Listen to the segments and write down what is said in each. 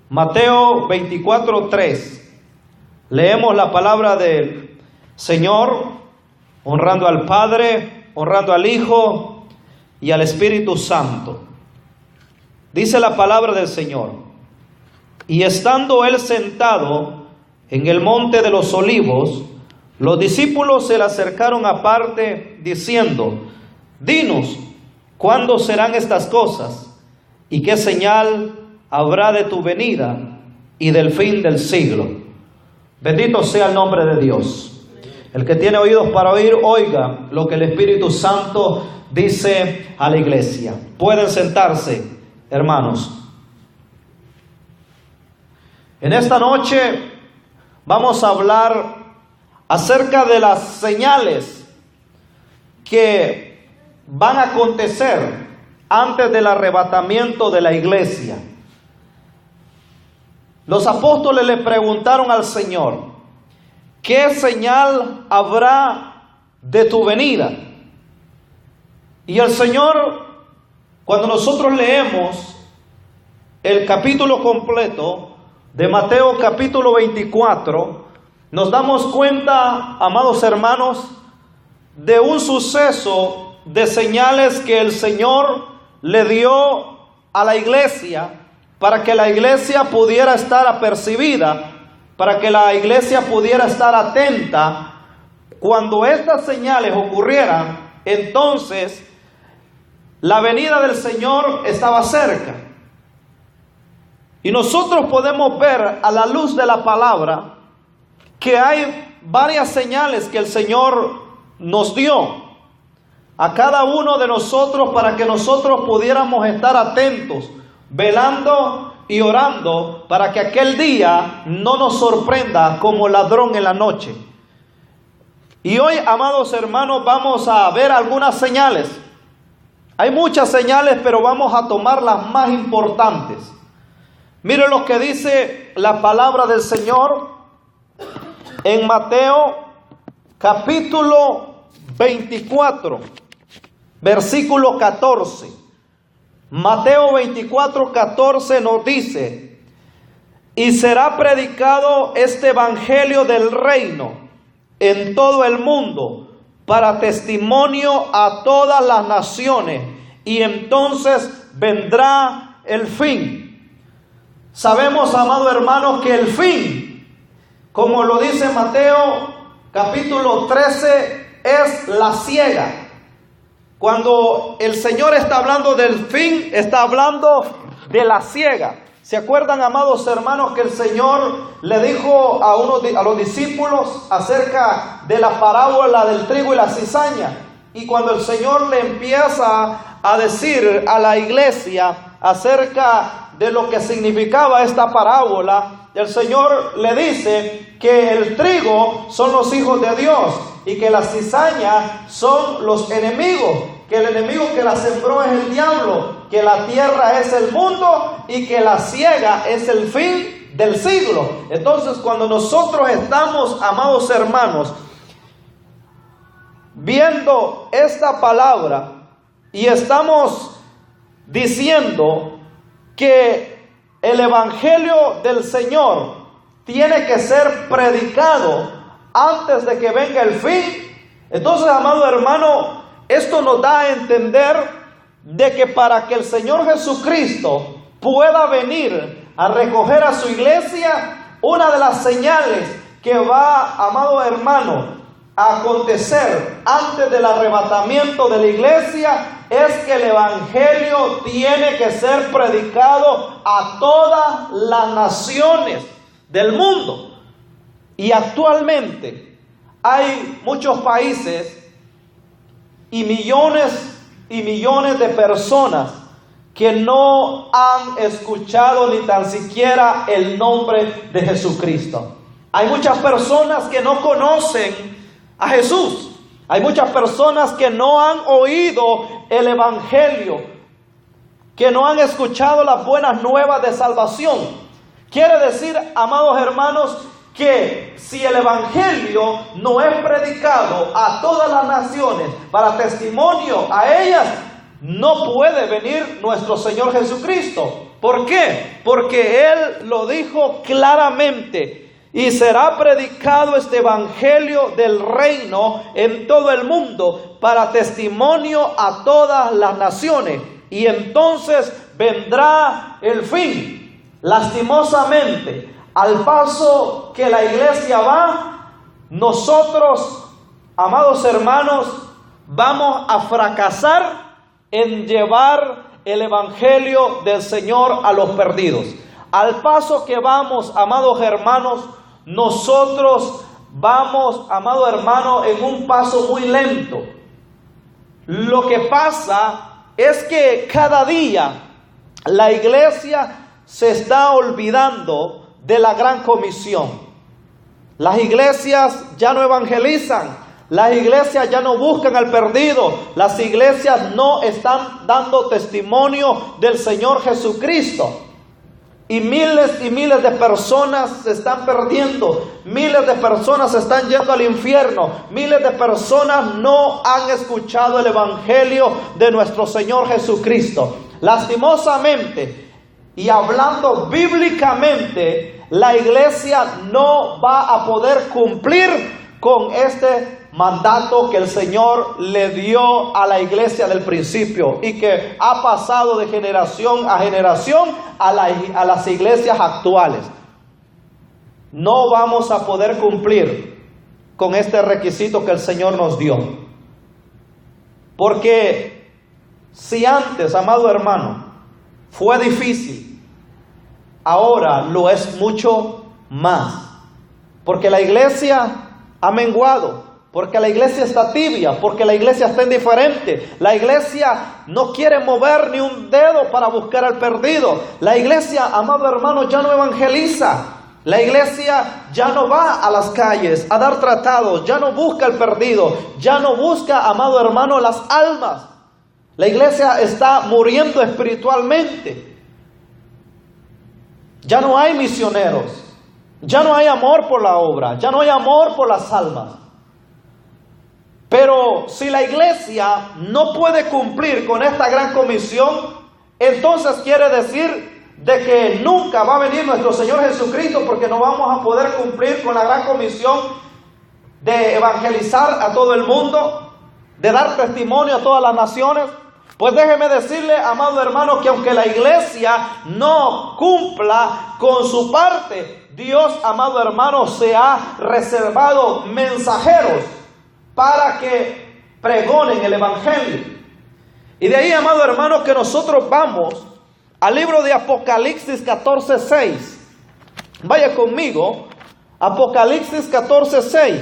Mateo 24:3. Leemos la palabra del Señor, honrando al Padre, honrando al Hijo y al Espíritu Santo. Dice la palabra del Señor: y estando él sentado en el monte de los olivos, los discípulos se le acercaron aparte, diciendo: dinos, ¿cuándo serán estas cosas? ¿Y qué señal habrá de tu venida y del fin del siglo? Bendito sea el nombre de Dios. El que tiene oídos para oír, oiga lo que el Espíritu Santo dice a la iglesia. Pueden sentarse, hermanos. En esta noche vamos a hablar acerca de las señales que van a acontecer antes del arrebatamiento de la iglesia. Los apóstoles le preguntaron al Señor: ¿qué señal habrá de tu venida? Y el Señor, cuando nosotros leemos el capítulo completo de Mateo capítulo 24, nos damos cuenta, amados hermanos, de un suceso de señales que el Señor le dio a la iglesia para que la iglesia pudiera estar apercibida, para que la iglesia pudiera estar atenta. Cuando estas señales ocurrieran, entonces la venida del Señor estaba cerca. Y nosotros podemos ver a la luz de la palabra que hay varias señales que el Señor nos dio a cada uno de nosotros para que nosotros pudiéramos estar atentos, velando y orando para que aquel día no nos sorprenda como ladrón en la noche. Y hoy, amados hermanos, vamos a ver algunas señales. Hay muchas señales, pero vamos a tomar las más importantes. Miren lo que dice la palabra del Señor en Mateo capítulo 24, versículo 14. Mateo 24, 14 nos dice: y será predicado este evangelio del reino en todo el mundo para testimonio a todas las naciones, y entonces vendrá el fin. Sabemos, amados hermanos, que el fin, como lo dice Mateo capítulo 13, es la siega. Cuando el Señor está hablando del fin, está hablando de la siega. ¿Se acuerdan, amados hermanos, que el Señor le dijo a los discípulos acerca de la parábola del trigo y la cizaña? Y cuando el Señor le empieza a decir a la iglesia acerca de lo que significaba esta parábola, el Señor le dice que el trigo son los hijos de Dios y que la cizaña son los enemigos, que el enemigo que la sembró es el diablo, que la tierra es el mundo y que la siega es el fin del siglo. Entonces, cuando nosotros estamos, amados hermanos, viendo esta palabra y estamos diciendo que el evangelio del Señor tiene que ser predicado antes de que venga el fin, entonces, amado hermano, esto nos da a entender de que para que el Señor Jesucristo pueda venir a recoger a su iglesia, una de las señales que va, amado hermano, a acontecer antes del arrebatamiento de la iglesia es que el evangelio tiene que ser predicado a todas las naciones del mundo. Y actualmente hay muchos países y millones de personas que no han escuchado ni tan siquiera el nombre de Jesucristo. Hay muchas personas que no conocen a Jesús. Hay muchas personas que no han oído el evangelio, que no han escuchado las buenas nuevas de salvación. Quiere decir, amados hermanos, que si el evangelio no es predicado a todas las naciones para testimonio a ellas, no puede venir nuestro Señor Jesucristo. ¿Por qué? Porque Él lo dijo claramente. Y será predicado este evangelio del reino en todo el mundo para testimonio a todas las naciones. Y entonces vendrá el fin. Lastimosamente, al paso que la iglesia va, nosotros, amados hermanos, vamos a fracasar en llevar el evangelio del Señor a los perdidos. Al paso que vamos, amados hermanos, nosotros vamos, amado hermano, en un paso muy lento. Lo que pasa es que cada día la iglesia se está olvidando de la gran comisión. Las iglesias ya no evangelizan, las iglesias ya no buscan al perdido, las iglesias no están dando testimonio del Señor Jesucristo. Y miles de personas se están perdiendo, miles de personas se están yendo al infierno, miles de personas no han escuchado el evangelio de nuestro Señor Jesucristo. Lastimosamente, y hablando bíblicamente, la iglesia no va a poder cumplir con este mandato que el Señor le dio a la iglesia del principio y que ha pasado de generación a generación a las iglesias actuales. No vamos a poder cumplir con este requisito que el Señor nos dio. Porque si antes, amado hermano, fue difícil, ahora lo es mucho más. Porque la iglesia ha menguado. Porque la iglesia está tibia, porque la iglesia está indiferente. La iglesia no quiere mover ni un dedo para buscar al perdido. La iglesia, amado hermano, ya no evangeliza. La iglesia ya no va a las calles a dar tratados, ya no busca al perdido, ya no busca, amado hermano, las almas. La iglesia está muriendo espiritualmente. Ya no hay misioneros, ya no hay amor por la obra, ya no hay amor por las almas. Pero si la iglesia no puede cumplir con esta gran comisión, entonces quiere decir de que nunca va a venir nuestro Señor Jesucristo, porque no vamos a poder cumplir con la gran comisión de evangelizar a todo el mundo, de dar testimonio a todas las naciones. Pues déjeme decirle, amado hermano, que aunque la iglesia no cumpla con su parte, Dios, amado hermano, se ha reservado mensajeros para que pregonen el evangelio. Y de ahí, amado hermano, que nosotros vamos al libro de Apocalipsis 14:6. Vaya conmigo, Apocalipsis 14:6.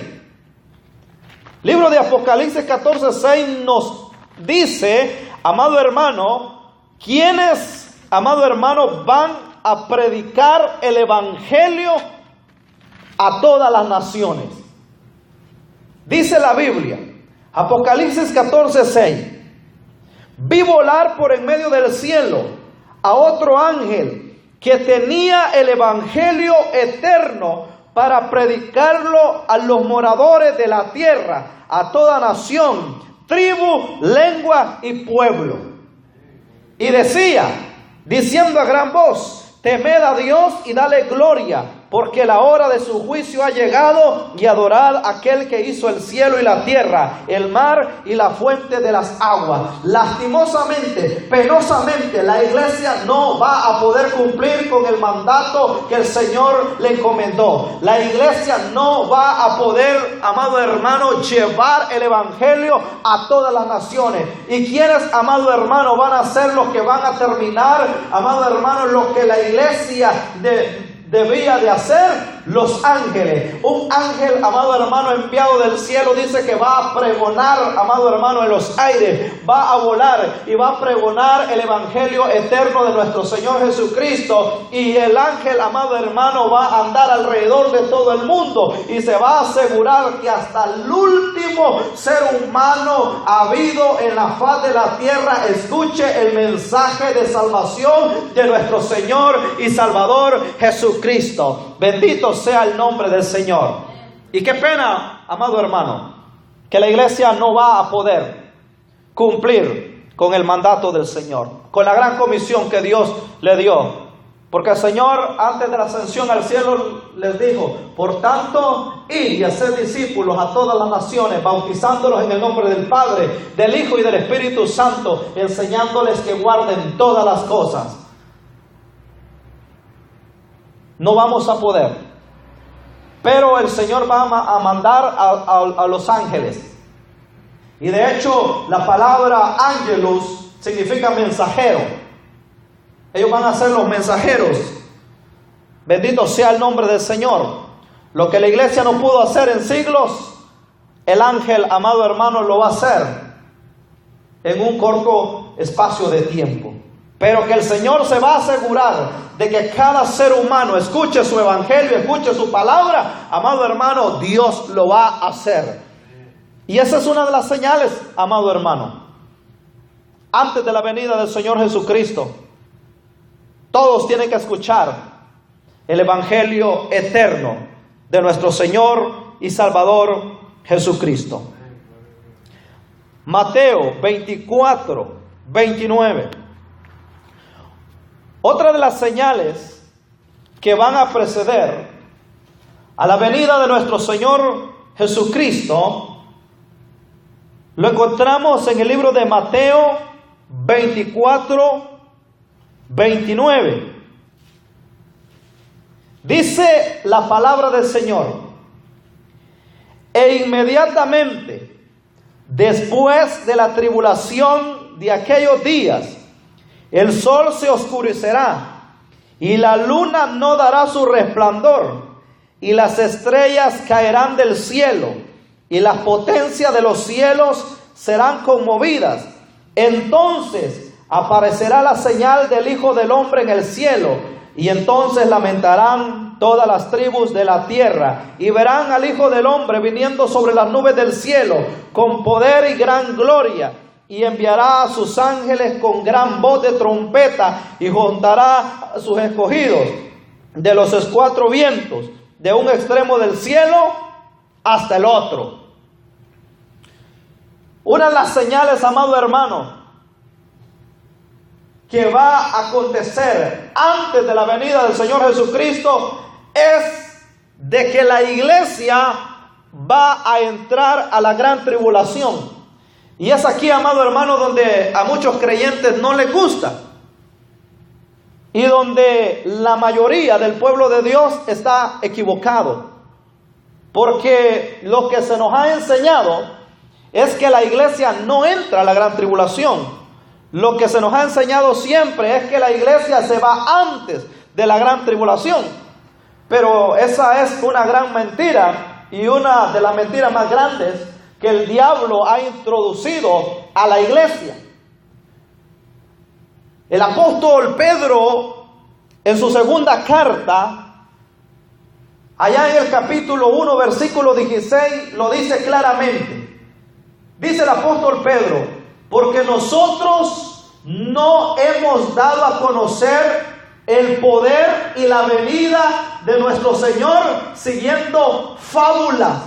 Libro de Apocalipsis 14:6 nos dice, amado hermano, ¿quiénes, amado hermano, van a predicar el evangelio a todas las naciones? Dice la Biblia, Apocalipsis 14:6, vi volar por en medio del cielo a otro ángel que tenía el evangelio eterno para predicarlo a los moradores de la tierra, a toda nación, tribu, lengua y pueblo. Y decía, diciendo a gran voz, temed a Dios y dale gloria, porque la hora de su juicio ha llegado, y adorad a aquel que hizo el cielo y la tierra, el mar y la fuente de las aguas. Lastimosamente, penosamente, la iglesia no va a poder cumplir con el mandato que el Señor le encomendó. La iglesia no va a poder, amado hermano, llevar el evangelio a todas las naciones. ¿Y quiénes, amado hermano, van a ser los que van a terminar, amado hermano, lo que la iglesia debía de hacer? Los ángeles. Un ángel, amado hermano, enviado del cielo, dice que va a pregonar, amado hermano, en los aires, va a volar y va a pregonar el evangelio eterno de nuestro Señor Jesucristo. Y el ángel, amado hermano, va a andar alrededor de todo el mundo y se va a asegurar que hasta el último ser humano habido en la faz de la tierra escuche el mensaje de salvación de nuestro Señor y Salvador Jesucristo. Bendito sea el nombre del Señor. Y qué pena, amado hermano, que la iglesia no va a poder cumplir con el mandato del Señor, con la gran comisión que Dios le dio. Porque el Señor, antes de la ascensión al cielo, les dijo: por tanto, id y haced discípulos a todas las naciones, bautizándolos en el nombre del Padre, del Hijo y del Espíritu Santo, enseñándoles que guarden todas las cosas. No vamos a poder, pero el Señor va a mandar a los ángeles. Y de hecho, la palabra ángelus significa mensajero. Ellos van a ser los mensajeros. Bendito sea el nombre del Señor. Lo que la iglesia no pudo hacer en siglos, el ángel, amado hermano, lo va a hacer en un corto espacio de tiempo. Pero que el Señor se va a asegurar de que cada ser humano escuche su evangelio, escuche su palabra. Amado hermano, Dios lo va a hacer. Y esa es una de las señales, amado hermano. Antes de la venida del Señor Jesucristo, todos tienen que escuchar el evangelio eterno de nuestro Señor y Salvador Jesucristo. Mateo 24, 29. Otra de las señales que van a preceder a la venida de nuestro Señor Jesucristo lo encontramos en el libro de Mateo 24, 29. Dice la palabra del Señor: e inmediatamente después de la tribulación de aquellos días, el sol se oscurecerá y la luna no dará su resplandor, y las estrellas caerán del cielo, y las potencias de los cielos serán conmovidas. Entonces aparecerá la señal del Hijo del Hombre en el cielo, y entonces lamentarán todas las tribus de la tierra, y verán al Hijo del Hombre viniendo sobre las nubes del cielo, con poder y gran gloria, y enviará a sus ángeles con gran voz de trompeta, y juntará a sus escogidos de los cuatro vientos, de un extremo del cielo hasta el otro. Una de las señales, amado hermano, que va a acontecer antes de la venida del Señor Jesucristo es de que la iglesia va a entrar a la gran tribulación. Y es aquí, amado hermano, donde a muchos creyentes no les gusta, y donde la mayoría del pueblo de Dios está equivocado, porque lo que se nos ha enseñado es que la iglesia no entra a la gran tribulación. Lo que se nos ha enseñado siempre es que la iglesia se va antes de la gran tribulación. Pero esa es una gran mentira, y una de las mentiras más grandes que el diablo ha introducido a la iglesia. El apóstol Pedro, en su segunda carta, allá en el capítulo 1, versículo 16, lo dice claramente. Dice el apóstol Pedro: porque nosotros no hemos dado a conocer el poder y la venida de nuestro Señor siguiendo fábulas.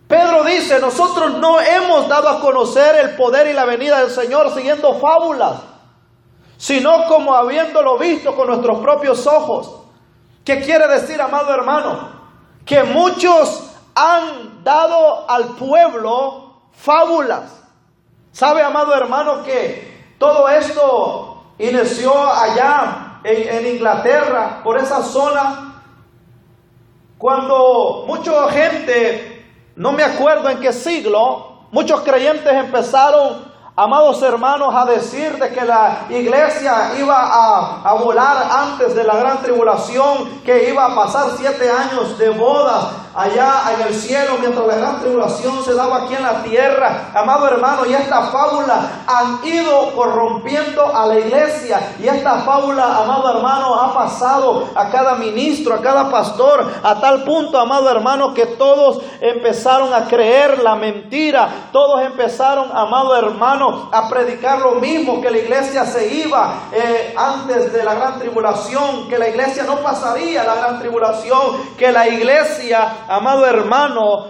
Pedro dice: nosotros no hemos dado a conocer el poder y la venida del Señor siguiendo fábulas, sino como habiéndolo visto con nuestros propios ojos. ¿Qué quiere decir, amado hermano? Que muchos han dado al pueblo fábulas. ¿Sabe, amado hermano, que todo esto inició allá en Inglaterra, por esa zona, cuando mucha gente, no me acuerdo en qué siglo, muchos creyentes empezaron, amados hermanos, a decir de que la iglesia iba a volar antes de la gran tribulación, que iba a pasar 7 años de bodas allá en el cielo, mientras la gran tribulación se daba aquí en la tierra. Amado hermano, y esta fábula han ido corrompiendo a la iglesia, y esta fábula, amado hermano, ha pasado a cada ministro, a cada pastor, a tal punto, amado hermano, que todos empezaron a creer la mentira. Todos empezaron, amado hermano, a predicar lo mismo, que la iglesia se iba antes de la gran tribulación, que la iglesia no pasaría la gran tribulación, que la iglesia, amado hermano,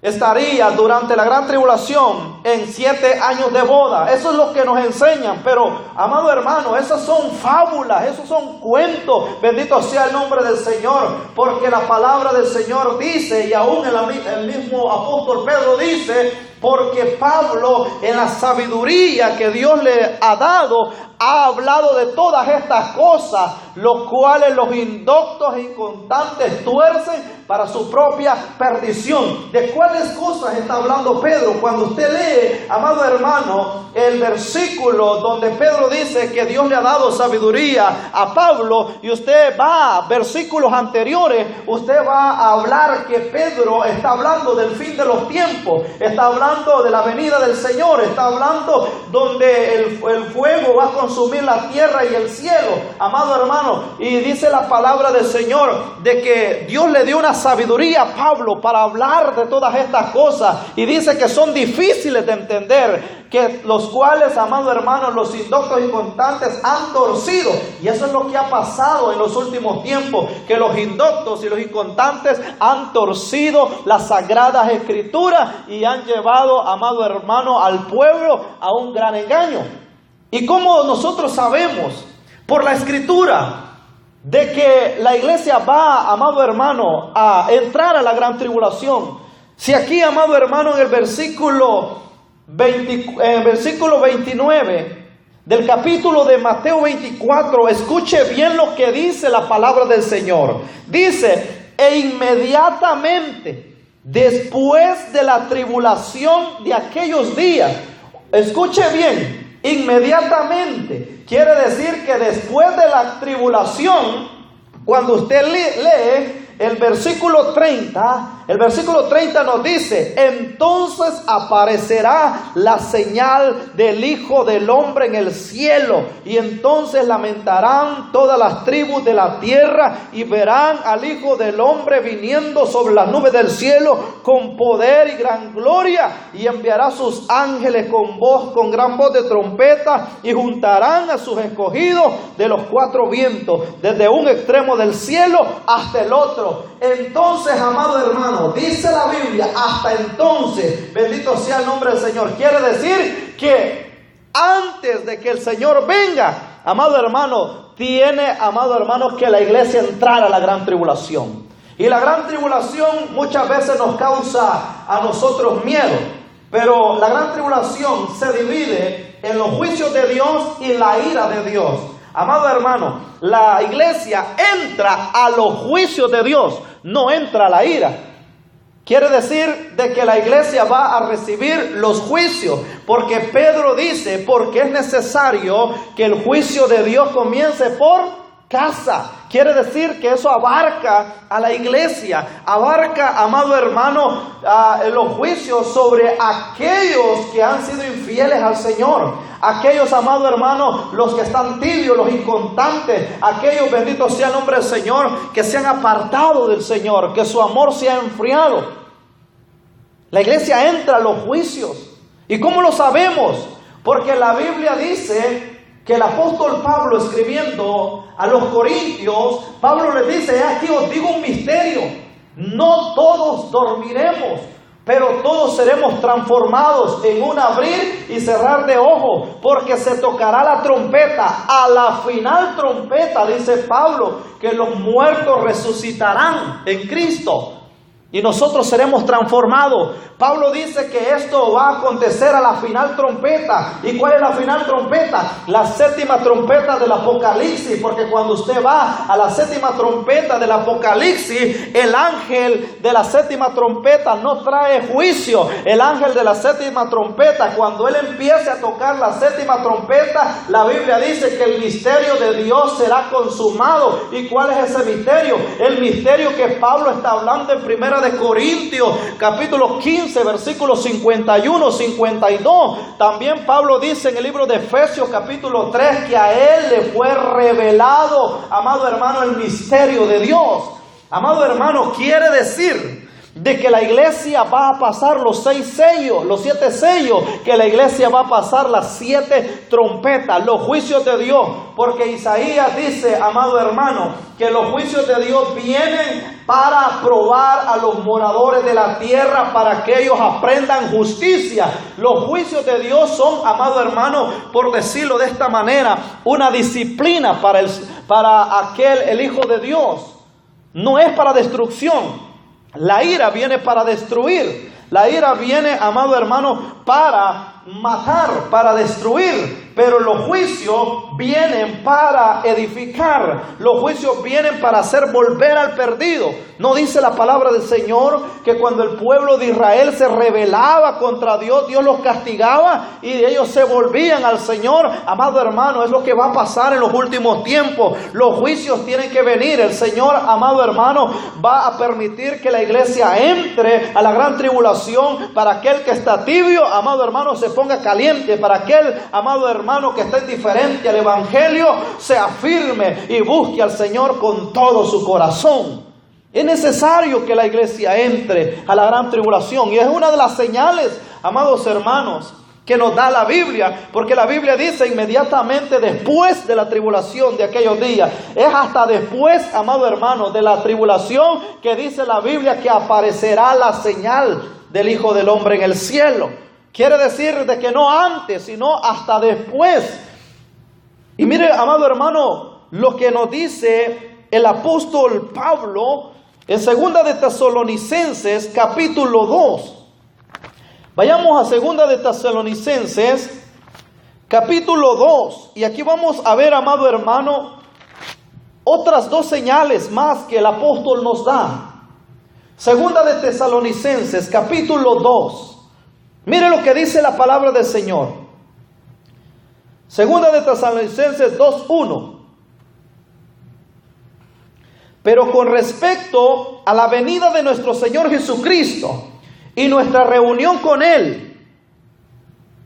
estaría durante la gran tribulación en 7 años de boda. Eso es lo que nos enseñan. Pero, amado hermano, esas son fábulas, esos son cuentos. Bendito sea el nombre del Señor, porque la palabra del Señor dice, y aún el mismo apóstol Pedro dice, porque Pablo, en la sabiduría que Dios le ha dado, ha hablado de todas estas cosas, los cuales los indoctos e inconstantes tuercen para su propia perdición. ¿De cuáles cosas está hablando Pedro? Cuando usted lee, amado hermano, el versículo donde Pedro dice que Dios le ha dado sabiduría a Pablo, y usted va a versículos anteriores, usted va a hablar que Pedro está hablando del fin de los tiempos, está hablando de la venida del Señor, está hablando donde el fuego va a consumir la tierra y el cielo, amado hermano. Y dice la palabra del Señor de que Dios le dio una sabiduría a Pablo para hablar de todas estas cosas, y dice que son difíciles de entender, que los cuales, amado hermano, los indoctos y inconstantes han torcido. Y eso es lo que ha pasado en los últimos tiempos, que los indoctos y los inconstantes han torcido las sagradas escrituras y han llevado, amado hermano, al pueblo a un gran engaño. ¿Y cómo nosotros sabemos? Por la escritura, de que la iglesia va, amado hermano, a entrar a la gran tribulación. Si aquí, amado hermano, en el versículo 29 del capítulo de Mateo 24, escuche bien lo que dice la palabra del Señor. Dice, e inmediatamente después de la tribulación de aquellos días, escuche bien, inmediatamente. Quiere decir que después de la tribulación, cuando usted lee el versículo 30, el versículo 30 nos dice, entonces aparecerá la señal del Hijo del Hombre en el cielo, y entonces lamentarán todas las tribus de la tierra, y verán al Hijo del Hombre viniendo sobre las nubes del cielo con poder y gran gloria, y enviará sus ángeles con gran voz de trompeta, y juntarán a sus escogidos de los 4 vientos, desde un extremo del cielo hasta el otro. Entonces, amado hermano, dice la Biblia, hasta entonces, bendito sea el nombre del Señor. Quiere decir que antes de que el Señor venga, amado hermano, amado hermano, que la iglesia entrara a la gran tribulación. Y la gran tribulación muchas veces nos causa a nosotros miedo, pero la gran tribulación se divide en los juicios de Dios y la ira de Dios. Amado hermano, la iglesia entra a los juicios de Dios, no entra a la ira. Quiere decir de que la iglesia va a recibir los juicios, porque Pedro dice, porque es necesario que el juicio de Dios comience por casa. Quiere decir que eso abarca a la iglesia, abarca, amado hermano, los juicios sobre aquellos que han sido infieles al Señor, aquellos, amado hermano, los que están tibios, los inconstantes, aquellos, bendito sea el nombre del Señor, que se han apartado del Señor, que su amor se ha enfriado. La iglesia entra a los juicios. ¿Y cómo lo sabemos? Porque la Biblia dice que el apóstol Pablo, escribiendo a los corintios, Pablo les dice, aquí os digo un misterio, no todos dormiremos, pero todos seremos transformados en un abrir y cerrar de ojos, porque se tocará la trompeta, a la final trompeta, dice Pablo, que los muertos resucitarán en Cristo. Y nosotros seremos transformados. Pablo dice que esto va a acontecer a la final trompeta. ¿Y cuál es la final trompeta? La séptima trompeta del Apocalipsis. Porque cuando usted va a la séptima trompeta del Apocalipsis, el ángel de la séptima trompeta no trae juicio. El ángel de la séptima trompeta, cuando él empiece a tocar la séptima trompeta, la Biblia dice que el misterio de Dios será consumado. ¿Y cuál es ese misterio? El misterio que Pablo está hablando en Primera de Corintios, capítulo 15, versículos 51, 52. También Pablo dice en el libro de Efesios, capítulo 3, que a él le fue revelado, amado hermano, el misterio de Dios. Amado hermano, quiere decir de que la iglesia va a pasar los 6 sellos, los 7 sellos, que la iglesia va a pasar las 7 trompetas, los juicios de Dios, porque Isaías dice, amado hermano, que los juicios de Dios vienen para probar a los moradores de la tierra, para que ellos aprendan justicia. Los juicios de Dios son, amado hermano, por decirlo de esta manera, una disciplina para el Hijo de Dios. No es para destrucción. La ira viene para destruir. La ira viene, amado hermano, para matar, para destruir. Pero los juicios vienen para edificar. Los juicios vienen para hacer volver al perdido. ¿No dice la palabra del Señor que cuando el pueblo de Israel se rebelaba contra Dios, Dios los castigaba y ellos se volvían al Señor? Amado hermano, es lo que va a pasar en los últimos tiempos. Los juicios tienen que venir. El Señor, amado hermano, va a permitir que la iglesia entre a la gran tribulación. Para aquel que está tibio, amado hermano, se ponga caliente. Para aquel, amado hermano, que está indiferente al evangelio, sea firme y busque al Señor con todo su corazón. Es necesario que la iglesia entre a la gran tribulación, y es una de las señales, amados hermanos, que nos da la Biblia, porque la Biblia dice inmediatamente después de la tribulación de aquellos días. Es hasta después, amado hermano, de la tribulación que dice la Biblia que aparecerá la señal del Hijo del Hombre en el cielo. Quiere decir de que no antes, sino hasta después. Y mire, amado hermano, lo que nos dice el apóstol Pablo en 2 de Tesalonicenses capítulo 2. Vayamos a 2 de Tesalonicenses capítulo 2. Y aquí vamos a ver, amado hermano, otras 2 señales más que el apóstol nos da. 2 de Tesalonicenses capítulo 2. Mire lo que dice la palabra del Señor. 2 de Tesalonicenses 2:1. Pero con respecto a la venida de nuestro Señor Jesucristo y nuestra reunión con Él,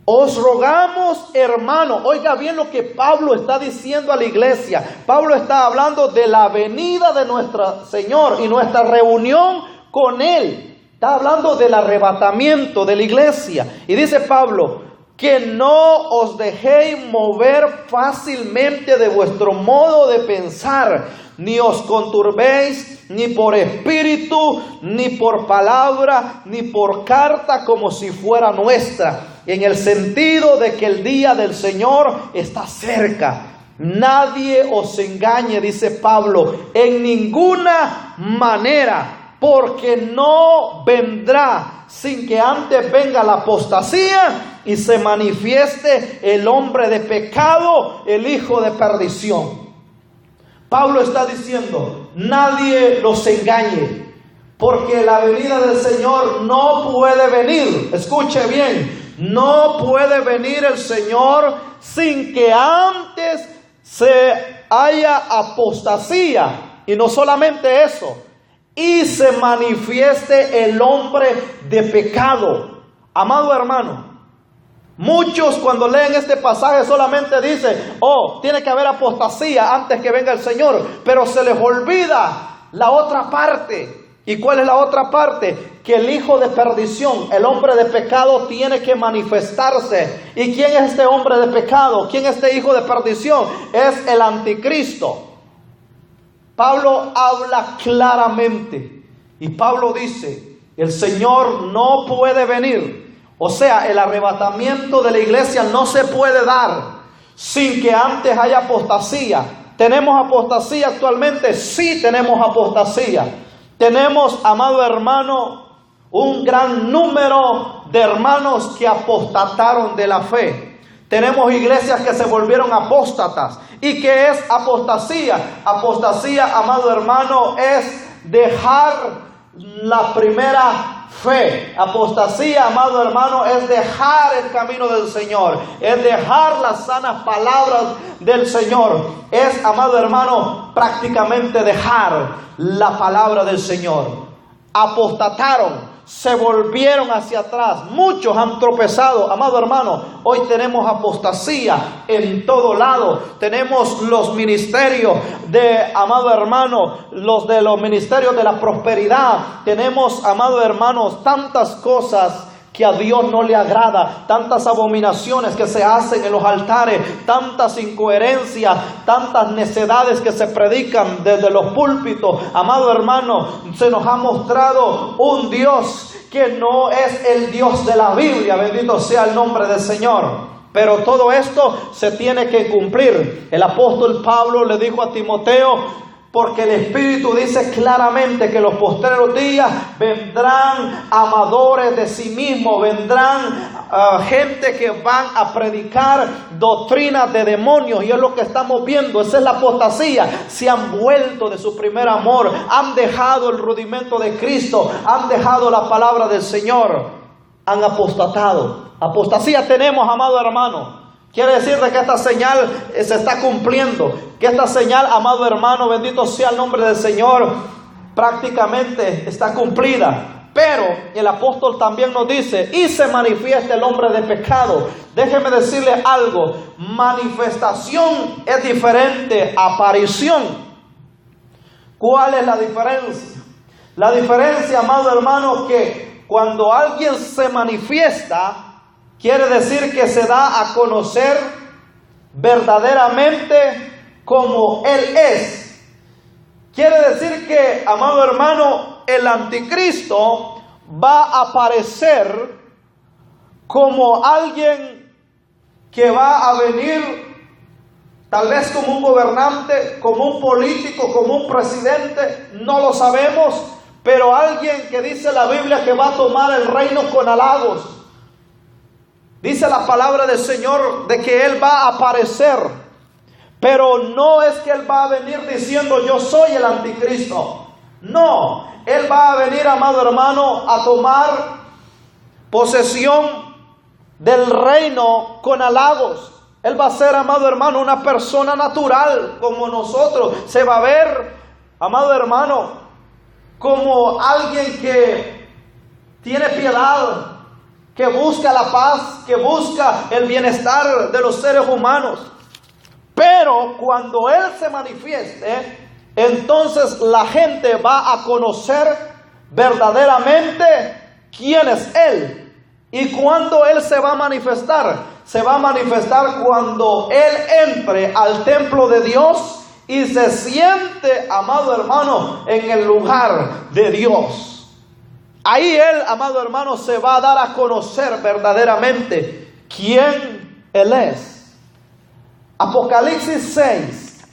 os rogamos, hermano. Oiga bien lo que Pablo está diciendo a la iglesia. Pablo está hablando de la venida de nuestro Señor y nuestra reunión con Él. Está hablando del arrebatamiento de la iglesia. Y dice Pablo, que no os dejéis mover fácilmente de vuestro modo de pensar, ni os conturbéis ni por espíritu, ni por palabra, ni por carta como si fuera nuestra, en el sentido de que el día del Señor está cerca. Nadie os engañe, dice Pablo, en ninguna manera, porque no vendrá sin que antes venga la apostasía y se manifieste el hombre de pecado, el hijo de perdición. Pablo está diciendo, nadie los engañe, porque la venida del Señor no puede venir. Escuche bien, no puede venir el Señor sin que antes se haya apostasía. Y no solamente eso, y se manifieste el hombre de pecado. Amado hermano, muchos cuando leen este pasaje solamente dicen, oh, tiene que haber apostasía antes que venga el Señor, pero se les olvida la otra parte. ¿Y cuál es la otra parte? Que el hijo de perdición, el hombre de pecado, tiene que manifestarse. ¿Y quién es este hombre de pecado? ¿Quién es este hijo de perdición? Es el anticristo. Pablo habla claramente y Pablo dice, el Señor no puede venir. O sea, el arrebatamiento de la iglesia no se puede dar sin que antes haya apostasía. ¿Tenemos apostasía actualmente? Sí, tenemos apostasía. Tenemos, amado hermano, un gran número de hermanos que apostataron de la fe. Tenemos iglesias que se volvieron apóstatas. ¿Y qué es apostasía? Apostasía, amado hermano, es dejar la primera fe. Apostasía, amado hermano, es dejar el camino del Señor. Es dejar las sanas palabras del Señor. Es, amado hermano, prácticamente dejar la palabra del Señor. Apostataron. se volvieron hacia atrás. Muchos han tropezado, amado hermano. Hoy tenemos apostasía en todo lado. Tenemos los ministerios de, amado hermano, los ministerios de la prosperidad. Tenemos, amado hermanos, tantas cosas que a Dios no le agrada, tantas abominaciones que se hacen en los altares, tantas incoherencias, tantas necedades que se predican desde los púlpitos. Amado hermano, se nos ha mostrado un Dios que no es el Dios de la Biblia. Bendito sea el nombre del Señor. Pero todo esto se tiene que cumplir. El apóstol Pablo le dijo a Timoteo, porque el Espíritu dice claramente que en los postreros días vendrán amadores de sí mismos, vendrán gente que van a predicar doctrinas de demonios, y es lo que estamos viendo. Esa es la apostasía. Se han vuelto de su primer amor, han dejado el rudimento de Cristo, han dejado la palabra del Señor, han apostatado. Apostasía tenemos, amado hermano. Quiere decir de que esta señal se está cumpliendo, que esta señal, amado hermano, bendito sea el nombre del Señor, prácticamente está cumplida. Pero el apóstol también nos dice, y se manifiesta el hombre de pecado. Déjeme decirle algo, manifestación es diferente a aparición. ¿Cuál es la diferencia? La diferencia, amado hermano, que cuando alguien se manifiesta, quiere decir que se da a conocer verdaderamente como Él es. Quiere decir que, amado hermano, el anticristo va a aparecer como alguien que va a venir, tal vez como un gobernante, como un político, como un presidente, no lo sabemos, pero alguien que dice la Biblia que va a tomar el reino con halagos. Dice la palabra del Señor de que Él va a aparecer, pero no es que Él va a venir diciendo yo soy el anticristo. No, Él va a venir, amado hermano, a tomar posesión del reino con halagos. Él va a ser, amado hermano, una persona natural como nosotros. Se va a ver, amado hermano, como alguien que tiene piedad, que busca la paz, que busca el bienestar de los seres humanos. Pero cuando Él se manifieste, entonces la gente va a conocer verdaderamente quién es Él. ¿Y cuándo Él se va a manifestar? Se va a manifestar cuando Él entre al templo de Dios y se siente, amado hermano, en el lugar de Dios. Ahí Él, amado hermano, se va a dar a conocer verdaderamente quién Él es. Apocalipsis 6.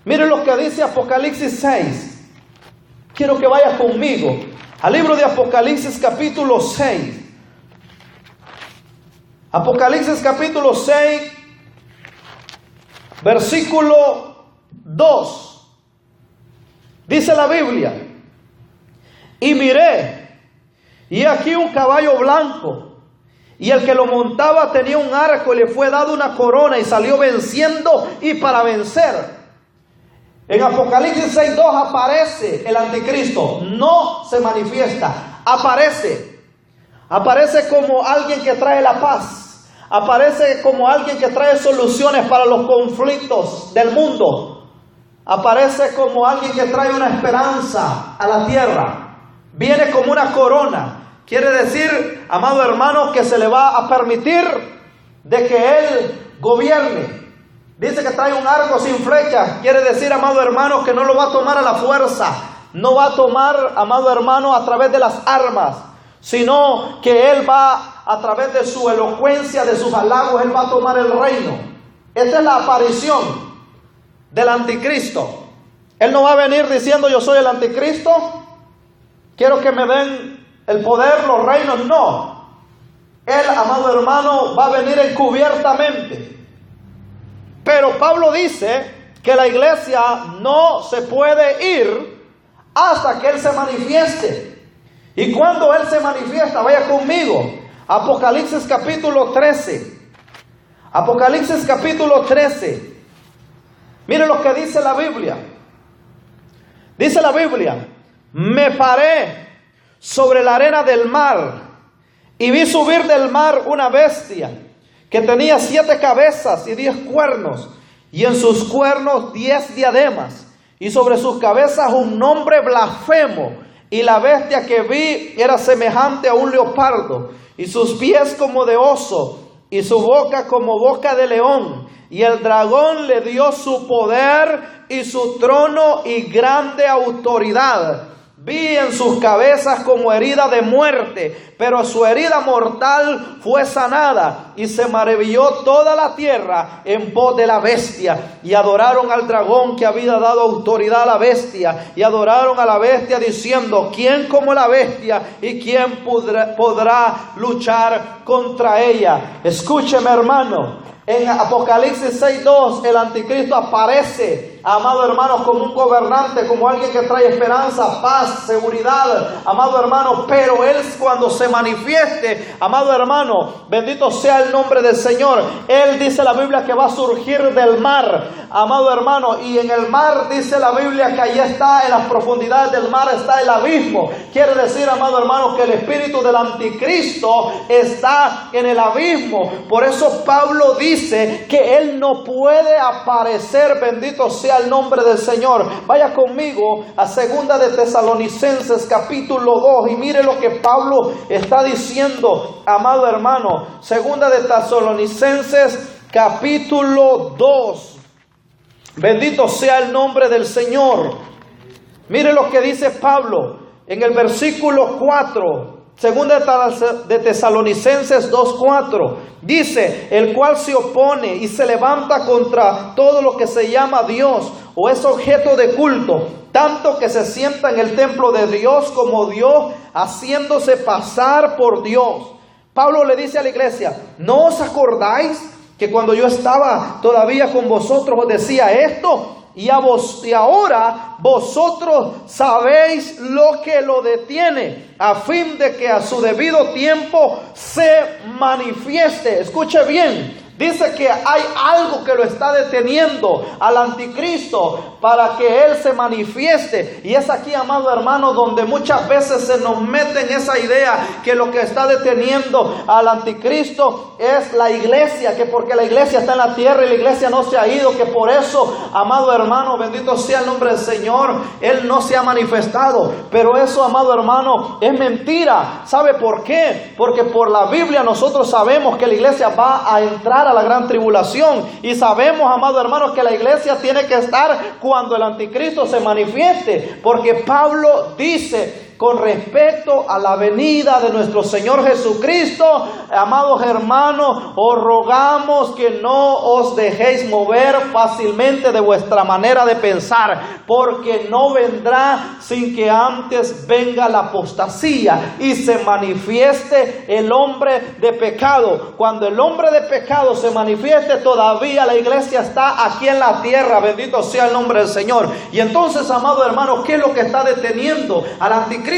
Miren lo que dice Apocalipsis 6. Quiero que vaya conmigo al libro de Apocalipsis capítulo 6. Apocalipsis capítulo 6, versículo 2. Dice la Biblia: y miré, y aquí un caballo blanco, y el que lo montaba tenía un arco, y le fue dado una corona, y salió venciendo y para vencer. En Apocalipsis 6:2 aparece el anticristo, no se manifiesta, aparece como alguien que trae la paz, aparece como alguien que trae soluciones para los conflictos del mundo, aparece como alguien que trae una esperanza a la tierra. Viene como una corona. Quiere decir, amado hermano, que se le va a permitir de que Él gobierne. Dice que trae un arco sin flecha. Quiere decir, amado hermano, que no lo va a tomar a la fuerza. No va a tomar, amado hermano, a través de las armas, sino que Él va a través de su elocuencia, de sus halagos, Él va a tomar el reino. Esta es la aparición del anticristo. Él no va a venir diciendo yo soy el anticristo, quiero que me den el poder, los reinos. No. Él, amado hermano, va a venir encubiertamente. Pero Pablo dice que la iglesia no se puede ir hasta que Él se manifieste. Y cuando Él se manifiesta, vaya conmigo, Apocalipsis capítulo 13. Apocalipsis capítulo 13. Mire lo que dice la Biblia. Dice la Biblia: me paré sobre la arena del mar, y vi subir del mar una bestia que tenía 7 cabezas y 10 cuernos, y en sus cuernos 10 diademas, y sobre sus cabezas un nombre blasfemo. Y la bestia que vi era semejante a un leopardo, y sus pies como de oso, y su boca como boca de león. Y el dragón le dio su poder y su trono y grande autoridad. Vi en sus cabezas como herida de muerte, pero su herida mortal fue sanada, y se maravilló toda la tierra en pos de la bestia. Y adoraron al dragón que había dado autoridad a la bestia, y adoraron a la bestia diciendo: ¿quién como la bestia? ¿Y quién podrá luchar contra ella? Escúcheme, hermano. En Apocalipsis 6:2 el anticristo aparece, amado hermano, como un gobernante, como alguien que trae esperanza, paz, seguridad, amado hermano. Pero él, cuando se manifieste, amado hermano, bendito sea el nombre del Señor, él, dice la Biblia, que va a surgir del mar, amado hermano. Y en el mar, dice la Biblia, que allí está, en las profundidades del mar está el abismo. Quiere decir, amado hermano, que el espíritu del anticristo está en el abismo. Por eso Pablo dice que él no puede aparecer, bendito sea el nombre del Señor. Vaya conmigo a 2 de Tesalonicenses capítulo 2 y mire lo que Pablo está diciendo, amado hermano. 2 de Tesalonicenses capítulo 2. Bendito sea el nombre del Señor. Mire lo que dice Pablo en el versículo 4. Segunda de Tesalonicenses 2:4 dice: el cual se opone y se levanta contra todo lo que se llama Dios o es objeto de culto, tanto que se sienta en el templo de Dios como Dios, haciéndose pasar por Dios. Pablo le dice a la iglesia: ¿no os acordáis que cuando yo estaba todavía con vosotros os decía esto? Y ahora vosotros sabéis lo que lo detiene, a fin de que a su debido tiempo se manifieste. Escuche bien. Dice que hay algo que lo está deteniendo al anticristo para que él se manifieste. Y es aquí, amado hermano, donde muchas veces se nos mete en esa idea que lo que está deteniendo al anticristo es la iglesia, que porque la iglesia está en la tierra y la iglesia no se ha ido, que por eso, amado hermano, bendito sea el nombre del Señor, él no se ha manifestado. Pero eso, amado hermano, es mentira. ¿Sabe por qué? Porque por la Biblia nosotros sabemos que la iglesia va a entrar a la gran tribulación, y sabemos, amado hermano, que la iglesia tiene que estar cuando el anticristo se manifieste, porque Pablo dice con respecto a la venida de nuestro Señor Jesucristo: amados hermanos, os rogamos que no os dejéis mover fácilmente de vuestra manera de pensar, porque no vendrá sin que antes venga la apostasía y se manifieste el hombre de pecado. Cuando el hombre de pecado se manifieste, todavía la iglesia está aquí en la tierra, bendito sea el nombre del Señor. Y entonces, amado hermano, ¿qué es lo que está deteniendo al anticristo?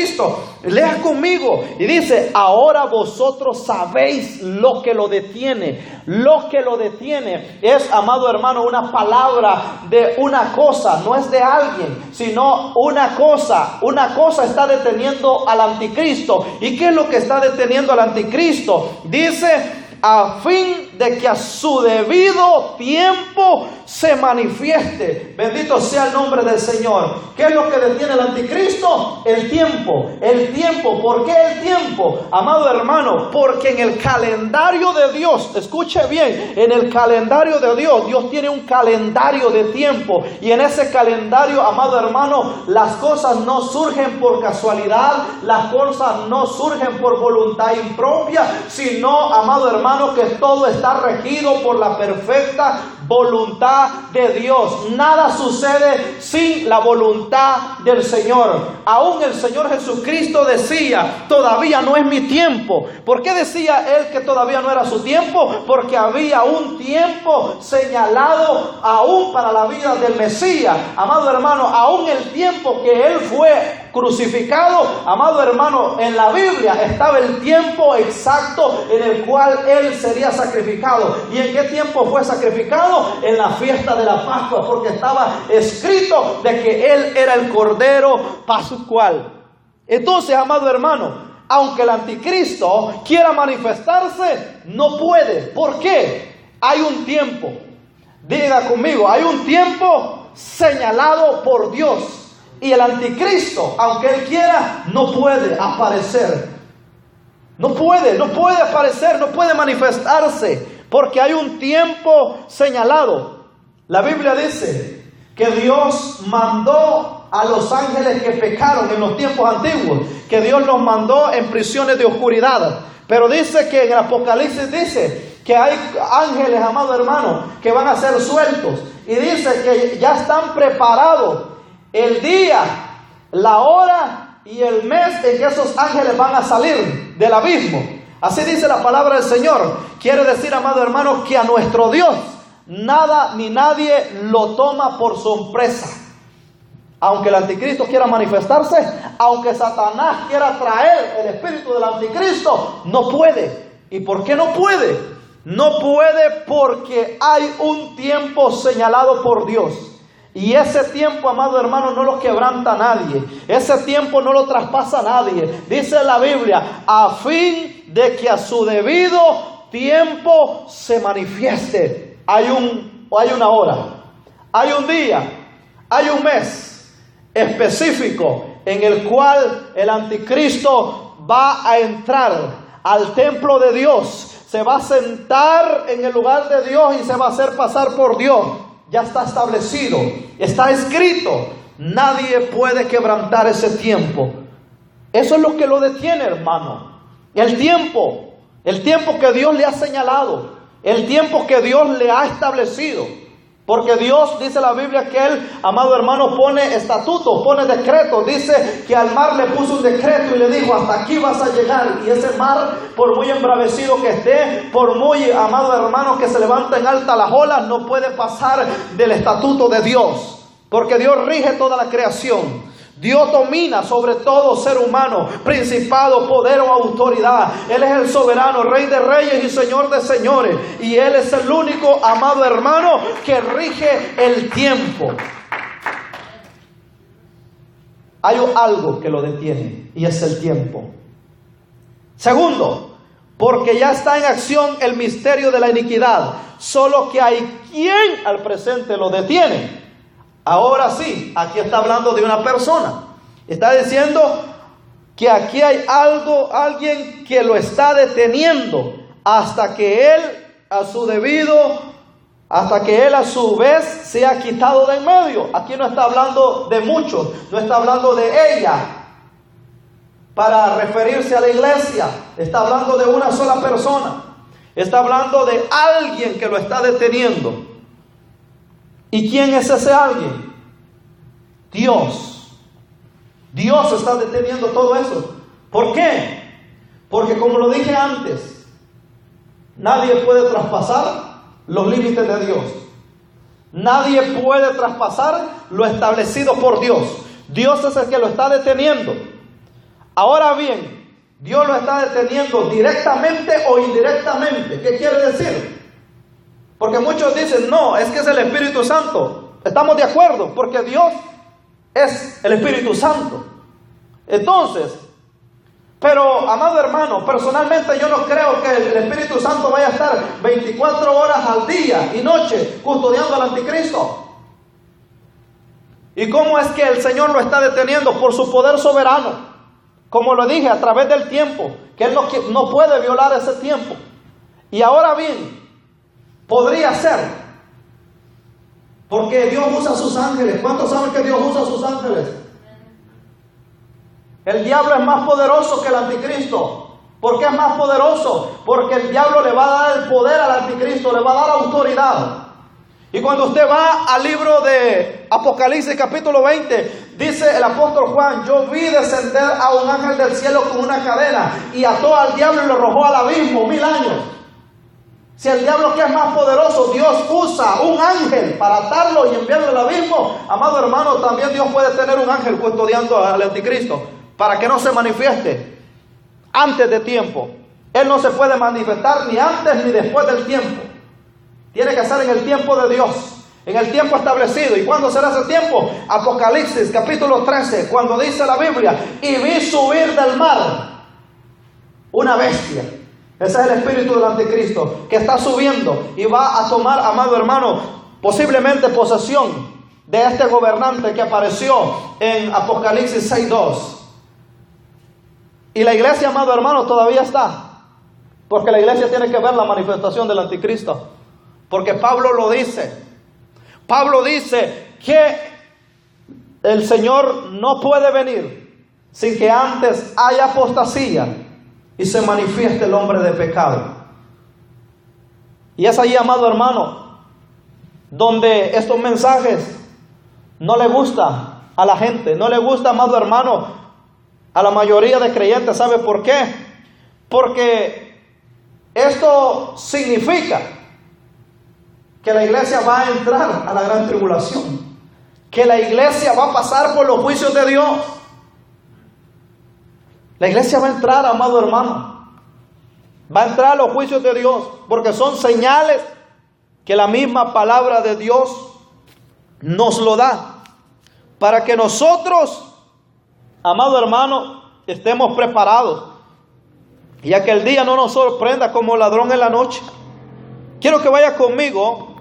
Lea conmigo y dice: ahora vosotros sabéis lo que lo detiene. Lo que lo detiene es, amado hermano, una palabra de una cosa, no es de alguien, sino una cosa. Una cosa está deteniendo al anticristo. ¿Y qué es lo que está deteniendo al anticristo? Dice: a fin de que a su debido tiempo se manifieste. Bendito sea el nombre del Señor. ¿Qué es lo que detiene al anticristo? El tiempo. El tiempo. ¿Por qué el tiempo? Amado hermano, porque en el calendario de Dios, escuche bien, en el calendario de Dios, Dios tiene un calendario de tiempo. Y en ese calendario, amado hermano, las cosas no surgen por casualidad, las cosas no surgen por voluntad impropia, sino, amado hermano, que todo está regido por la perfecta voluntad de Dios. Nada sucede sin la voluntad del Señor. Aún el Señor Jesucristo decía: todavía no es mi tiempo. ¿Por qué decía él que todavía no era su tiempo? Porque había un tiempo señalado aún para la vida del Mesías. Amado hermano, aún el tiempo que él fue crucificado, amado hermano, en la Biblia estaba el tiempo exacto en el cual él sería sacrificado. ¿Y en qué tiempo fue sacrificado? En la fiesta de la Pascua, porque estaba escrito de que él era el Cordero Pascual. Entonces, amado hermano, aunque el anticristo quiera manifestarse, no puede. ¿Por qué? Hay un tiempo. Diga conmigo, hay un tiempo señalado por Dios. Y el anticristo, aunque él quiera, no puede aparecer. No puede aparecer, no puede manifestarse, porque hay un tiempo señalado. La Biblia dice que Dios mandó a los ángeles que pecaron en los tiempos antiguos, que Dios los mandó en prisiones de oscuridad. Pero dice que en el Apocalipsis dice que hay ángeles, amado hermano, que van a ser sueltos. Y dice que ya están preparados el día, la hora y el mes en que esos ángeles van a salir del abismo. Así dice la palabra del Señor. Quiere decir, amado hermano, que a nuestro Dios nada ni nadie lo toma por sorpresa. Aunque el anticristo quiera manifestarse, aunque Satanás quiera traer el espíritu del anticristo, no puede. ¿Y por qué no puede? No puede porque hay un tiempo señalado por Dios. Y ese tiempo, amado hermano, no lo quebranta nadie. Ese tiempo no lo traspasa nadie. Dice la Biblia, a fin de que a su debido tiempo se manifieste. Hay una hora, hay un día, hay un mes específico en el cual el anticristo va a entrar al templo de Dios. Se va a sentar en el lugar de Dios y se va a hacer pasar por Dios. Ya está establecido, está escrito. Nadie puede quebrantar ese tiempo. Eso es lo que lo detiene, hermano. El tiempo que Dios le ha señalado, el tiempo que Dios le ha establecido. Porque Dios, dice la Biblia, que Él, amado hermano, pone estatutos, pone decretos. Dice que al mar le puso un decreto y le dijo, hasta aquí vas a llegar. Y ese mar, por muy embravecido que esté, por muy, amado hermano, que se levanta en alta las olas, no puede pasar del estatuto de Dios. Porque Dios rige toda la creación. Dios domina sobre todo ser humano, principado, poder o autoridad. Él es el soberano, Rey de reyes y Señor de señores. Y Él es el único, amado hermano, que rige el tiempo. Hay algo que lo detiene y es el tiempo. Segundo, porque ya está en acción el misterio de la iniquidad. Solo que hay quien al presente lo detiene. Ahora sí, aquí está hablando de una persona. Está diciendo que aquí hay alguien que lo está deteniendo hasta que él a su vez sea quitado de en medio. Aquí no está hablando de muchos, no está hablando de ella para referirse a la iglesia. Está hablando de una sola persona. Está hablando de alguien que lo está deteniendo. ¿Y quién es ese alguien? Dios. Dios está deteniendo todo eso. ¿Por qué? Porque como lo dije antes, nadie puede traspasar los límites de Dios. Nadie puede traspasar lo establecido por Dios. Dios es el que lo está deteniendo. Ahora bien, Dios lo está deteniendo directamente o indirectamente. ¿Qué quiere decir? Porque muchos dicen, no, es que es el Espíritu Santo. Estamos de acuerdo, porque Dios es el Espíritu Santo. Entonces, pero amado hermano, personalmente yo no creo que el Espíritu Santo vaya a estar 24 horas al día y noche custodiando al anticristo. ¿Y cómo es que el Señor lo está deteniendo? Por su poder soberano. Como lo dije, a través del tiempo, que Él no puede violar ese tiempo. Y ahora bien, podría ser, porque Dios usa a sus ángeles. ¿Cuántos saben que Dios usa a sus ángeles? El diablo es más poderoso que el anticristo. ¿Por qué es más poderoso? Porque el diablo le va a dar el poder al anticristo, le va a dar autoridad. Y cuando usted va al libro de Apocalipsis capítulo 20, dice el apóstol Juan, yo vi descender a un ángel del cielo con una cadena y ató al diablo y lo arrojó al abismo 1000 años. Si el diablo, que es más poderoso, Dios usa un ángel para atarlo y enviarlo al abismo, amado hermano, también Dios puede tener un ángel custodiando al anticristo para que no se manifieste antes de tiempo. Él no se puede manifestar ni antes ni después del tiempo. Tiene que ser en el tiempo de Dios. en el tiempo establecido. ¿Y cuándo será ese tiempo? Apocalipsis capítulo 13, cuando dice la Biblia: y vi subir del mar una bestia. Ese es el espíritu del anticristo, que está subiendo y va a tomar, amado hermano, posiblemente posesión de este gobernante que apareció en Apocalipsis 6:2. Y la iglesia, amado hermano, todavía está, porque la iglesia tiene que ver la manifestación del anticristo, porque Pablo lo dice. Pablo dice que el Señor no puede venir sin que antes haya apostasía y se manifieste el hombre de pecado. Y es allí, amado hermano, donde estos mensajes no le gusta a la gente, no le gusta, amado hermano, a la mayoría de creyentes. ¿Sabe por qué? Porque esto significa que la iglesia va a entrar a la gran tribulación, que la iglesia va a pasar por los juicios de Dios. La iglesia va a entrar, amado hermano, va a entrar a los juicios de Dios, porque son señales que la misma palabra de Dios nos lo da, para que nosotros, amado hermano, estemos preparados, y a que el día no nos sorprenda como ladrón en la noche. Quiero que vaya conmigo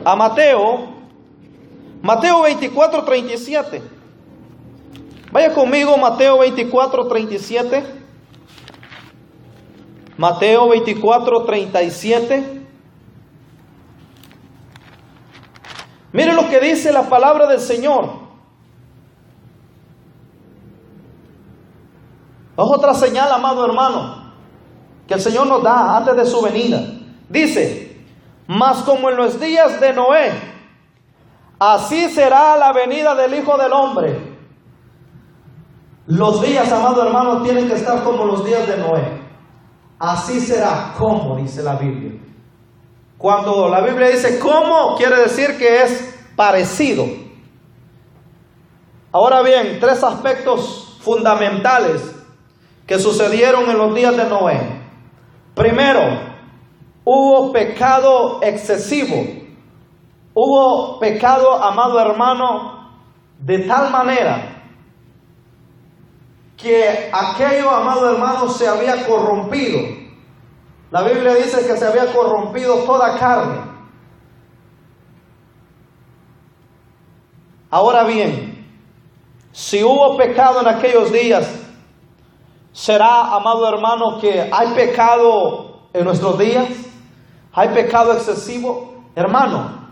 a Mateo 24:37. Vaya conmigo, Mateo 24:37. Mateo 24:37. Mire lo que dice la palabra del Señor. Es otra señal, amado hermano, que el Señor nos da antes de su venida. Dice: mas como en los días de Noé, así será la venida del Hijo del Hombre. Los días, amado hermano, tienen que estar como los días de Noé. Así será, como dice la Biblia. Cuando la Biblia dice cómo, quiere decir que es parecido. Ahora bien, tres aspectos fundamentales que sucedieron en los días de Noé. Primero, hubo pecado excesivo. Hubo pecado, amado hermano, de tal manera que aquello, amado hermano, se había corrompido. La Biblia dice que se había corrompido toda carne. Ahora bien, si hubo pecado en aquellos días, ¿será, amado hermano, que hay pecado en nuestros días? ¿Hay pecado excesivo? Hermano,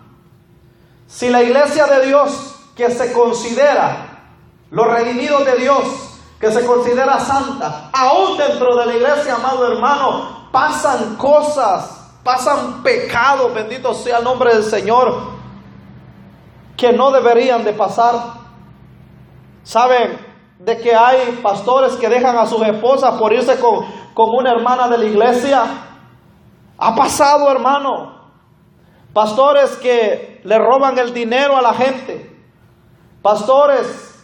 si la iglesia de Dios, que se considera los redimidos de Dios, que se considera santa, aún dentro de la iglesia, amado hermano, pasan cosas, pasan pecados, bendito sea el nombre del Señor, que no deberían de pasar. ¿Saben de que hay pastores que dejan a sus esposas por irse con una hermana de la iglesia? Ha pasado, hermano. Pastores que le roban el dinero a la gente. Pastores,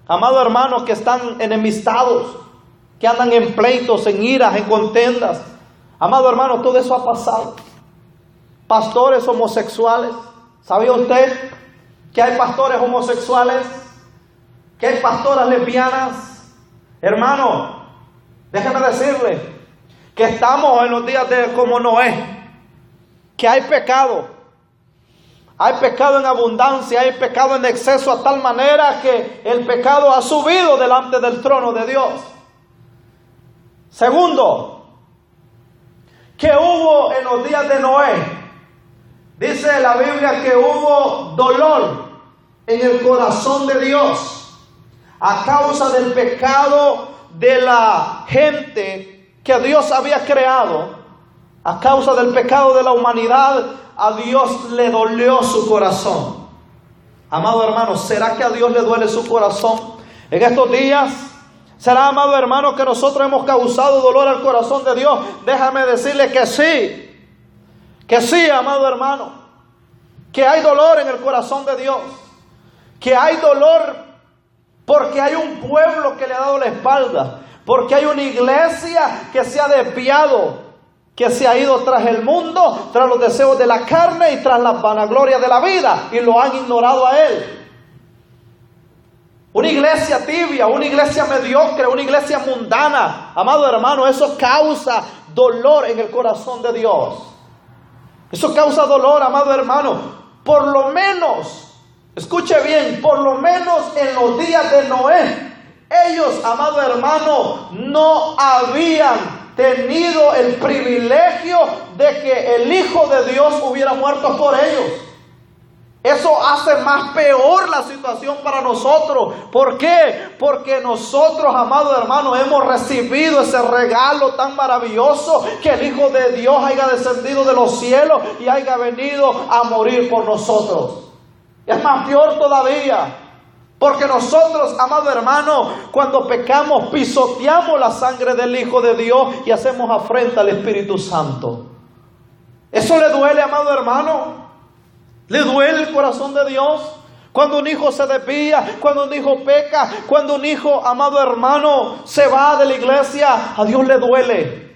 amado hermano, que están enemistados, que andan en pleitos, en iras, en contiendas. Amado hermano, todo eso ha pasado. Pastores homosexuales. ¿Sabía usted que hay pastores homosexuales? ¿Que hay pastoras lesbianas? Hermano, déjeme decirle que estamos en los días de como Noé, que hay pecado. Hay pecado en abundancia, hay pecado en exceso, a tal manera que el pecado ha subido delante del trono de Dios. Segundo, que hubo en los días de Noé, dice la Biblia que hubo dolor en el corazón de Dios a causa del pecado de la gente que Dios había creado. A causa del pecado de la humanidad, a Dios le dolió su corazón. Amado hermano, ¿será que a Dios le duele su corazón en estos días? ¿Será, amado hermano, que nosotros hemos causado dolor al corazón de Dios? Déjame decirle que sí, amado hermano, que hay dolor en el corazón de Dios, que hay dolor porque hay un pueblo que le ha dado la espalda, porque hay una iglesia que se ha desviado que se ha ido tras el mundo, tras los deseos de la carne y tras la vanagloria de la vida, y lo han ignorado a Él. Una iglesia tibia, una iglesia mediocre, una iglesia mundana, amado hermano, eso causa dolor en el corazón de Dios. Eso causa dolor, amado hermano. Por lo menos, escuche bien, por lo menos en los días de Noé, ellos, amado hermano, no habían tenido el privilegio de que el Hijo de Dios hubiera muerto por ellos. Eso hace más peor la situación para nosotros. ¿Por qué? Porque nosotros, amado hermano, hemos recibido ese regalo tan maravilloso, que el Hijo de Dios haya descendido de los cielos y haya venido a morir por nosotros. Es más peor todavía, porque nosotros, amado hermano, cuando pecamos, pisoteamos la sangre del Hijo de Dios y hacemos afrenta al Espíritu Santo. ¿Eso le duele, amado hermano? ¿Le duele el corazón de Dios? Cuando un hijo se desvía, cuando un hijo peca, cuando un hijo, amado hermano, se va de la iglesia, a Dios le duele.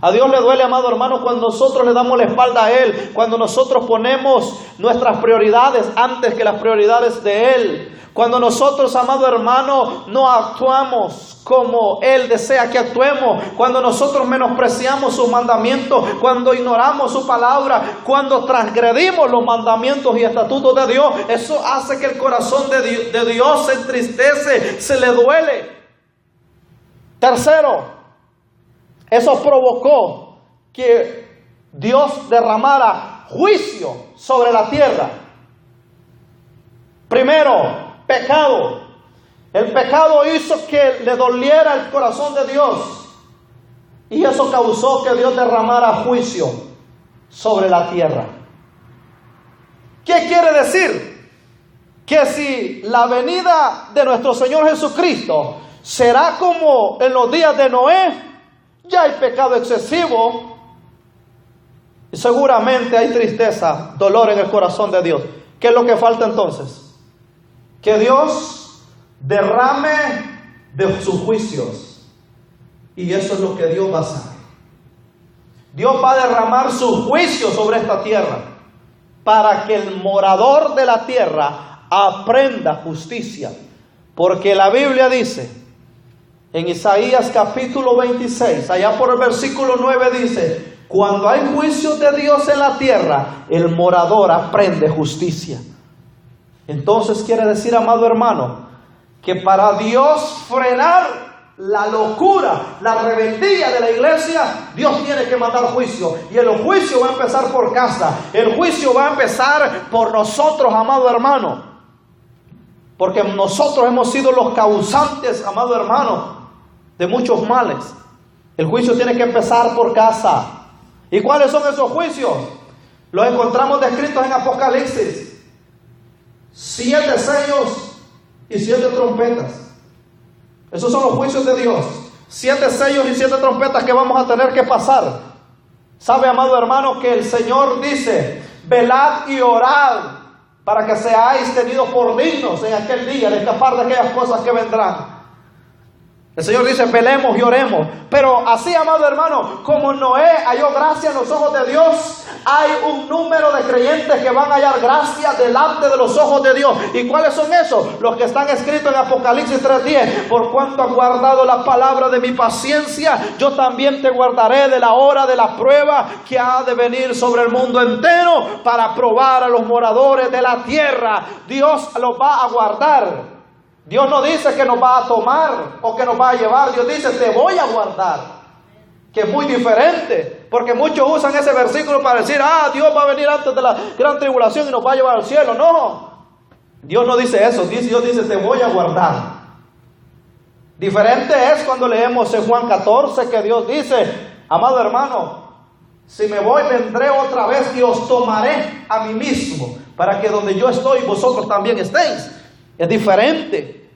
A Dios le duele, amado hermano, cuando nosotros le damos la espalda a Él, cuando nosotros ponemos nuestras prioridades antes que las prioridades de Él. Cuando nosotros, amado hermano, no actuamos como Él desea que actuemos, cuando nosotros menospreciamos sus mandamientos, cuando ignoramos su palabra, cuando transgredimos los mandamientos y estatutos de Dios, eso hace que el corazón de Dios se entristece, se le duele. Tercero, eso provocó que Dios derramara juicio sobre la tierra. Primero, pecado. El pecado hizo que le doliera el corazón de Dios, y eso causó que Dios derramara juicio sobre la tierra. ¿Qué quiere decir? Que si la venida de nuestro Señor Jesucristo será como en los días de Noé, ya hay pecado excesivo y seguramente hay tristeza, dolor en el corazón de Dios. ¿Qué es lo que falta entonces? Que Dios derrame de sus juicios, y eso es lo que Dios va a hacer. Dios va a derramar sus juicios sobre esta tierra para que el morador de la tierra aprenda justicia, porque la Biblia dice en Isaías capítulo 26, allá por el versículo 9 dice: cuando hay juicios de Dios en la tierra, el morador aprende justicia. Entonces quiere decir, amado hermano, que para Dios frenar la locura, la rebeldía de la iglesia, Dios tiene que mandar juicio. Y el juicio va a empezar por casa. El juicio va a empezar por nosotros, amado hermano. Porque nosotros hemos sido los causantes, amado hermano, de muchos males. El juicio tiene que empezar por casa. ¿Y cuáles son esos juicios? Los encontramos descritos en Apocalipsis. 7 sellos y 7 trompetas. Esos son los juicios de Dios. 7 sellos y 7 trompetas que vamos a tener que pasar. ¿Sabe, amado hermano, que el Señor dice: velad y orad para que seáis tenidos por dignos en aquel día de escapar de aquellas cosas que vendrán? El Señor dice: velemos y oremos. Pero así, amado hermano, como Noé halló gracia en los ojos de Dios, hay un número de creyentes que van a hallar gracia delante de los ojos de Dios. ¿Y cuáles son esos? Los que están escritos en Apocalipsis 3:10. Por cuanto has guardado la palabra de mi paciencia, yo también te guardaré de la hora de la prueba que ha de venir sobre el mundo entero, para probar a los moradores de la tierra. Dios los va a guardar. Dios no dice que nos va a tomar o que nos va a llevar. Dios dice: te voy a guardar. Que es muy diferente, porque muchos usan ese versículo para decir: Dios va a venir antes de la gran tribulación y nos va a llevar al cielo. No, Dios no dice eso. Dios dice: te voy a guardar. Diferente es cuando leemos en Juan 14 que Dios dice: amado hermano, si me voy, vendré otra vez y os tomaré a mí mismo, para que donde yo estoy vosotros también estéis. Es diferente.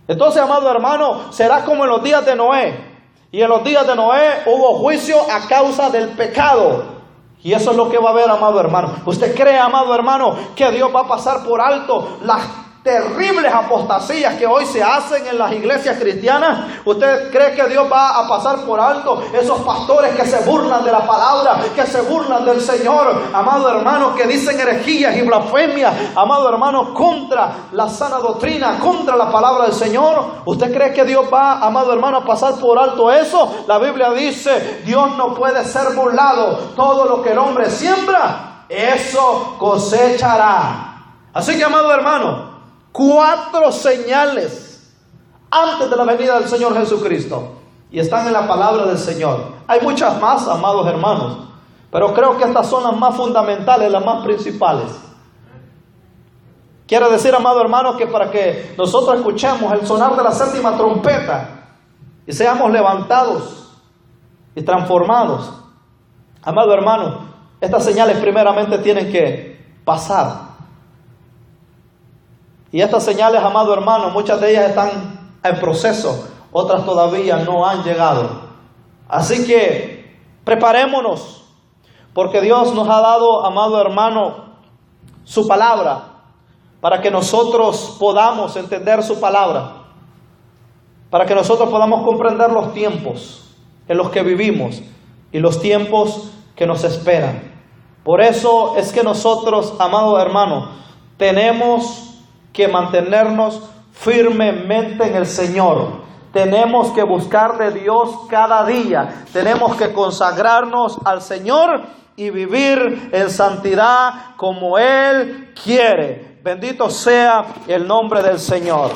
Entonces, amado hermano, será como en los días de Noé. Y en los días de Noé hubo juicio a causa del pecado. Y eso es lo que va a haber, amado hermano. ¿Usted cree, amado hermano, que Dios va a pasar por alto las terribles apostasías que hoy se hacen en las iglesias cristianas, ¿usted cree que Dios va a pasar por alto esos pastores que se burlan de la palabra, que se burlan del Señor, amado hermano, que dicen herejías y blasfemias, amado hermano, contra la sana doctrina, contra la palabra del Señor? ¿Usted cree que Dios va, amado hermano, a pasar por alto eso? La Biblia dice, Dios no puede ser burlado. Todo lo que el hombre siembra, eso cosechará. Así que, amado hermano, 4 señales antes de la venida del Señor Jesucristo, y están en la palabra del Señor. Hay muchas más, amados hermanos, pero creo que estas son las más fundamentales, las más principales. Quiere decir, amado hermano, que para que nosotros escuchemos el sonar de la 7ª trompeta y seamos levantados y transformados, amado hermano, estas señales primeramente tienen que pasar. Y estas señales, amado hermano, muchas de ellas están en proceso, otras todavía no han llegado. Así que preparémonos, porque Dios nos ha dado, amado hermano, su palabra, para que nosotros podamos entender su palabra, para que nosotros podamos comprender los tiempos en los que vivimos y los tiempos que nos esperan. Por eso es que nosotros, amado hermano, tenemos que mantenernos firmemente en el Señor. Tenemos que buscar de Dios cada día. Tenemos que consagrarnos al Señor y vivir en santidad como Él quiere. Bendito sea el nombre del Señor.